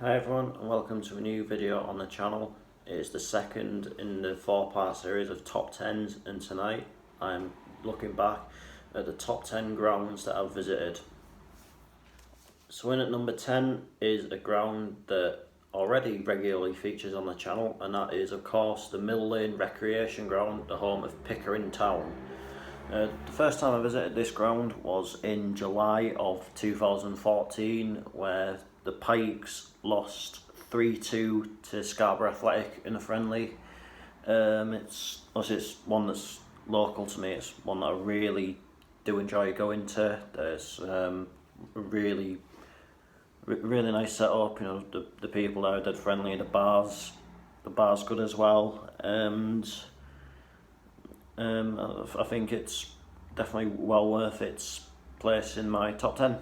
Hi everyone, and welcome to a new video on the channel. It's the second in the 4-part series of top 10s, and tonight I'm looking back at the top 10 grounds that I've visited. So in at number 10 is a ground that already regularly features on the channel, and that is of course the Mill Lane Recreation Ground, the home of Crook Town. The first time I visited this ground was in July of 2014, where the Pikes lost 3-2 to Scarborough Athletic in a friendly. It's one that's local to me. It's one that I really do enjoy going to. There's really nice setup. You know, the people there are dead friendly. The bar's good as well, and I think it's definitely well worth its place in my top 10.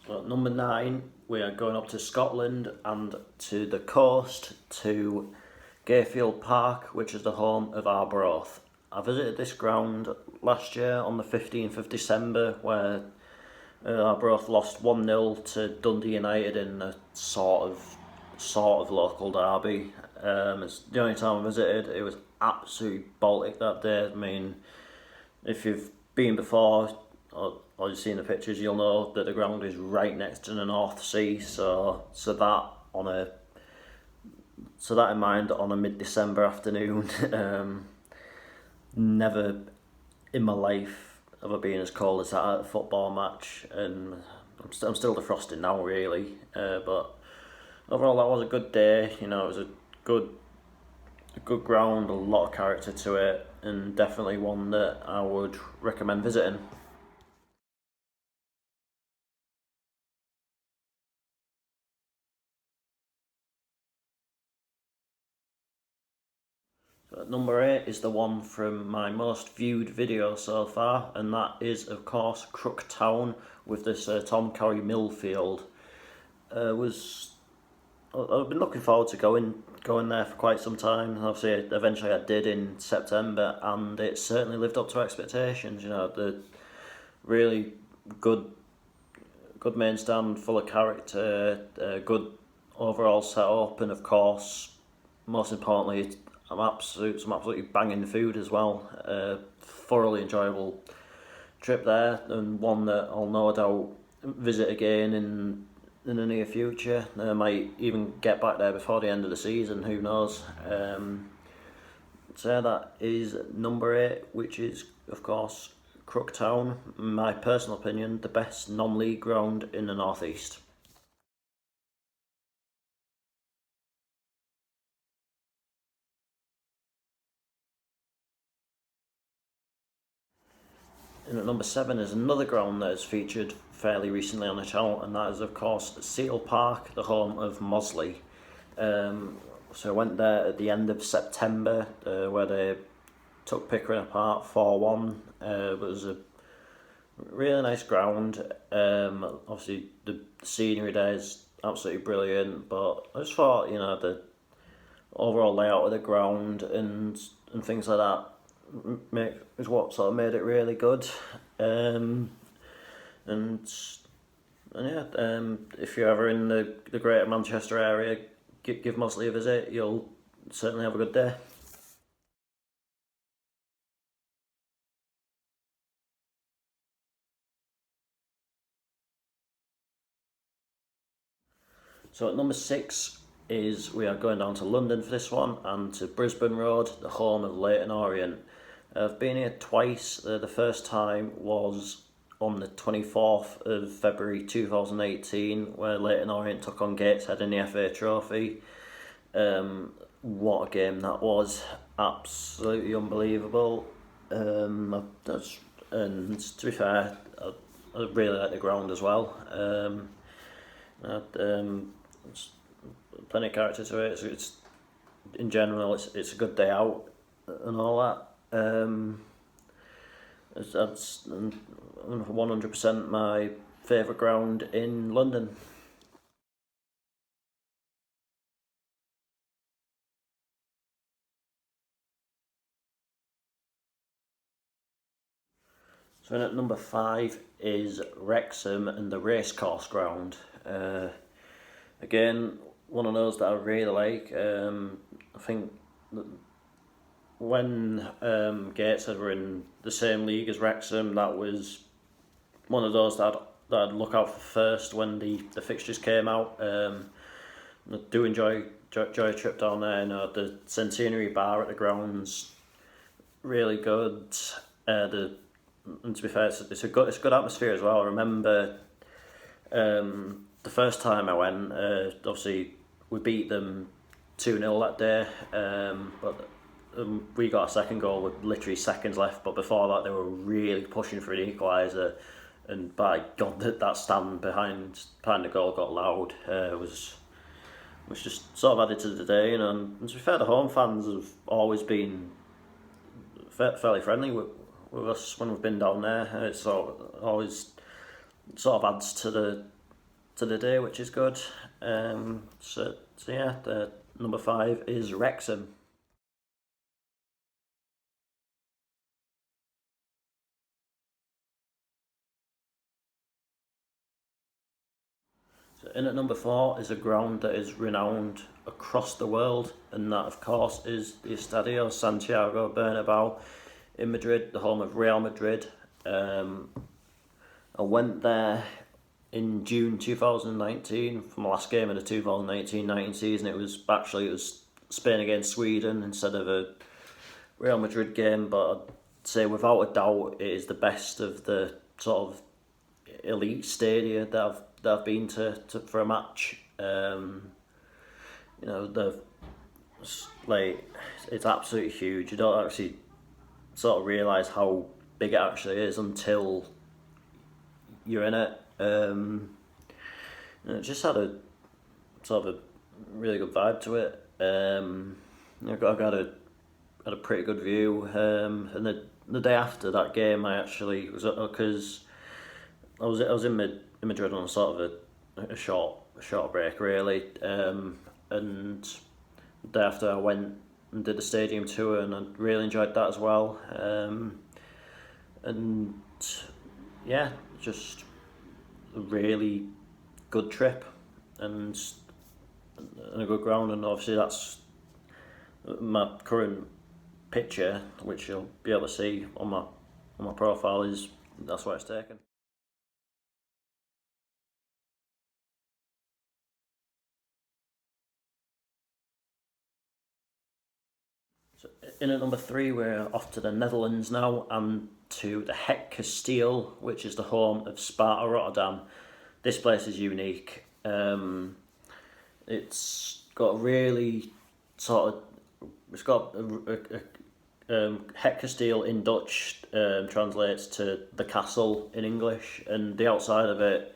So at number 9, we are going up to Scotland and to the coast to Gayfield Park, which is the home of Arbroath. I visited this ground last year on the 15th of December, where Arbroath lost 1-0 to Dundee United in a sort of local derby. It's the only time I visited. It was absolutely Baltic that day. I mean, if you've been before or you've seen the pictures, you'll know that the ground is right next to the North Sea. So that in mind, on a mid-December afternoon, never in my life have I been as cold as that at a football match, and I'm still defrosted now, really. But overall, that was a good day. You know, it was a good ground, a lot of character to it, and definitely one that I would recommend visiting. So at number 8 is the one from my most viewed video so far, and that is of course Crook Town with this Tom Cowie Millfield. I've been looking forward to going there for quite some time. Obviously, eventually I did in September, and it certainly lived up to expectations. You know, the really good main stand, full of character, good overall setup, and of course, most importantly, some absolutely banging food as well. Thoroughly enjoyable trip there, and one that I'll no doubt visit again in the near future. I might even get back there before the end of the season, who knows. So that is number 8, which is of course Crook Town. In my personal opinion, the best non-league ground in the North East. And at number 7 is another ground that has featured fairly recently on the channel, and that is of course Sparta Park, the home of Mosley. So I went there at the end of September, where they took Pickering apart 4-1. It was a really nice ground. Obviously the scenery there is absolutely brilliant, but I just thought, you know, the overall layout of the ground and things like that is what sort of made it really good. And yeah, if you're ever in the Greater Manchester area, give Mosley a visit. You'll certainly have a good day. So at number 6 is we are going down to London for this one, and to Brisbane Road, the home of Leyton Orient. I've been here twice. The first time was on the 24th of February 2018, where Leyton Orient took on Gateshead in the FA Trophy. What a game that was. Absolutely unbelievable. And to be fair, I really like the ground as well. It's plenty of character to it. So it's in general, it's a good day out and all that. That's 100% my favourite ground in London. So in at number 5 is Wrexham and the Racecourse Ground. Again, one of those that I really like. I think when Gateshead were in the same league as Wrexham, that was one of those that I'd look out for first when the fixtures came out. I do enjoy a trip down there. You know, the Centenary Bar at the ground's really good. And to be fair, it's a good atmosphere as well. I remember the first time I went, obviously we beat them 2-0 that day, but we got a second goal with literally seconds left. But before that, they were really pushing for an equaliser, and by God, that stand behind the goal got loud. Which just sort of added to the day, you know. And to be fair, the home fans have always been fairly friendly with us when we've been down there. It's always sort of adds to the day, which is good. So yeah, the number 5 is Wrexham. So in at number 4 is a ground that is renowned across the world, and that of course is the Estadio Santiago Bernabéu in Madrid, the home of Real Madrid. I went there in June 2019 for my last game of the 2018-19 season. It was Spain against Sweden instead of a Real Madrid game, but I'd say without a doubt it is the best of the sort of elite stadia that I've been to for a match. You know, it's absolutely huge. You don't actually sort of realise how big it actually is until you're in it. And it just had a sort of a really good vibe to it. I got a pretty good view. And the day after that game, I actually was, because I was in Madrid on sort of a short break really. And the day after I went and did the stadium tour, and I really enjoyed that as well. And yeah, just a really good trip and a good ground. And obviously that's my current picture, which you'll be able to see on my profile, that's where it's taken. So in at number 3, we're off to the Netherlands now, and to the Het Kasteel, which is the home of Sparta Rotterdam. This place is unique. It's got a really it's got Het Kasteel in Dutch translates to the castle in English, and the outside of it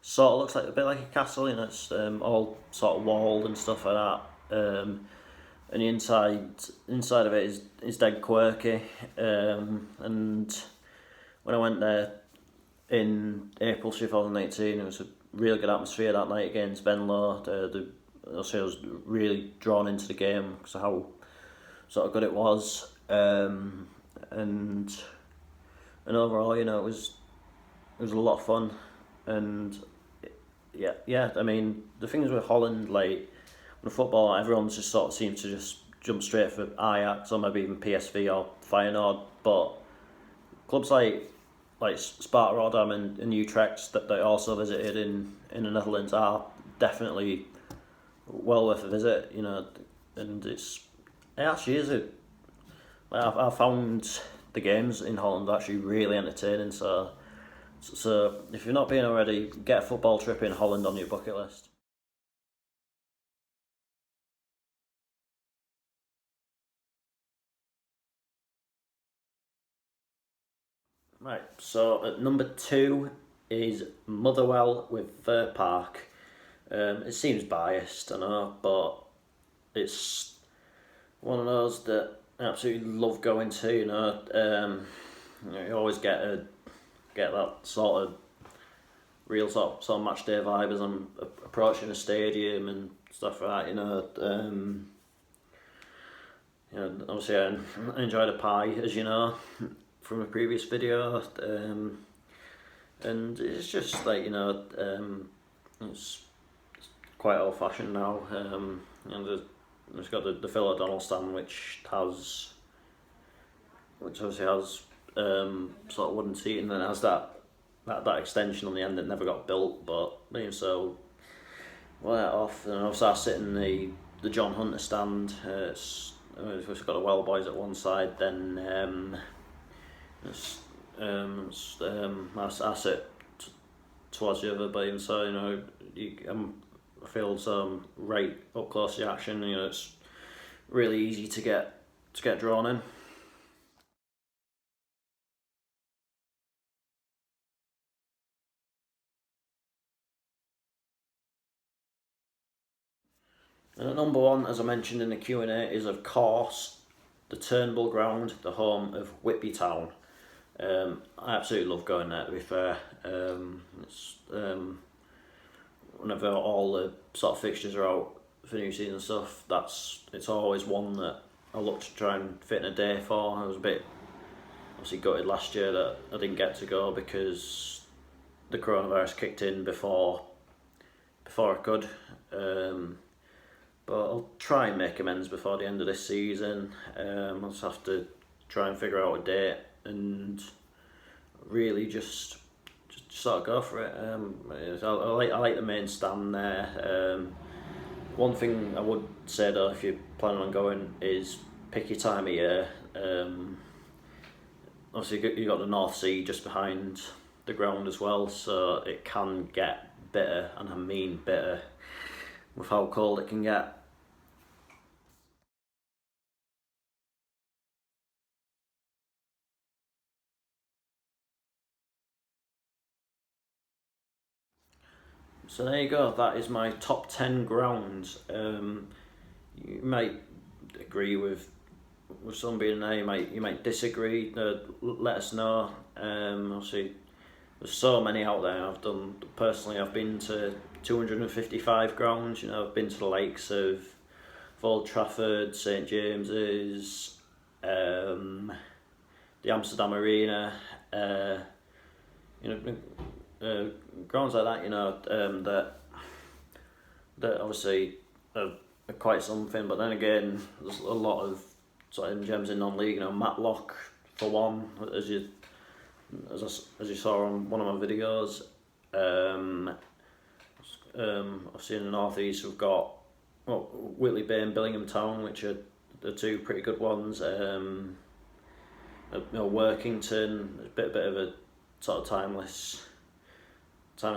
sort of looks like a bit like a castle. You know, it's all sort of walled and stuff like that. And the inside of it is dead quirky. And when I went there in April 2018, it was a really good atmosphere that night against Venlo. I was really drawn into the game because of how sort of good it was. And overall, you know, it was a lot of fun. And yeah. I mean, the things with Holland, like with football, everyone just sort of seems to just jump straight for Ajax or maybe even PSV or Feyenoord, but clubs like Sparta Rotterdam and Utrecht that they also visited in the Netherlands are definitely well worth a visit, you know. And it actually is I found the games in Holland actually really entertaining. So if you've not been already, get a football trip in Holland on your bucket list. Right, so at number 2 is Motherwell with Fir Park. It seems biased, I know, but it's one of those that I absolutely love going to. You know, you always get that sort of real sort of match day vibe as I'm approaching a stadium and stuff like that. You know, obviously I enjoy the pie, as you know, from a previous video, and it's just like, you know, it's quite old fashioned now. You know, it's got the Phil O'Donnell stand, which obviously has sort of wooden seating, and then it has that extension on the end that never got built, but so let it off. And obviously I sit in the John Hunter stand. It's got the Well Boys at one side, then I sit towards the other, but so, you know, I feel right up close to the action. You know, it's really easy to get drawn in. And at number one, as I mentioned in the Q&A, is of course the Turnbull ground, the home of Whitby Town. I absolutely love going there, to be fair. It's whenever all the sort of fixtures are out for new season and stuff, it's always one that I look to try and fit in a day for. I was a bit obviously gutted last year that I didn't get to go because the coronavirus kicked in before I could. But I'll try and make amends before the end of this season. I'll just have to try and figure out a date and really just sort of go for it. I like the main stand there. One thing I would say though, if you're planning on going, is pick your time of year. Obviously you got the North Sea just behind the ground as well, so it can get bitter, and I mean bitter, with how cold it can get. So there you go, that is my top 10 grounds. You might agree with some being there, you might disagree, let us know. Obviously there's so many out there. I've been to 255 grounds. You know, I've been to the likes of Old Trafford, St James's, the Amsterdam Arena, you know, grounds like that, you know, that obviously are quite something. But then again, there's a lot of sort of gems in non-league. You know, Matlock for one, as you saw on one of my videos. I've seen in the North East we've got Whitley Bay and Billingham Town, which are the two pretty good ones. You know, Workington, a bit of a sort of timeless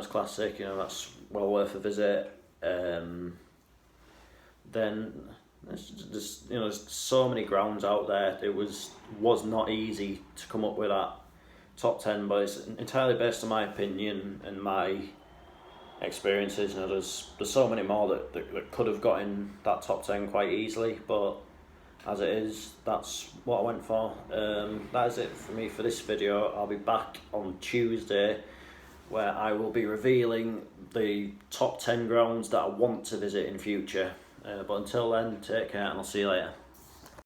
classic. You know, that's well worth a visit. Then there's so many grounds out there. It was not easy to come up with that top 10, but it's entirely based on my opinion and my experiences. You know, there's so many more that could have got in that top 10 quite easily, but as it is, that's what I went for. That is it for me for this video. I'll be back on Tuesday, where I will be revealing the top 10 grounds that I want to visit in future. But until then, take care and I'll see you later.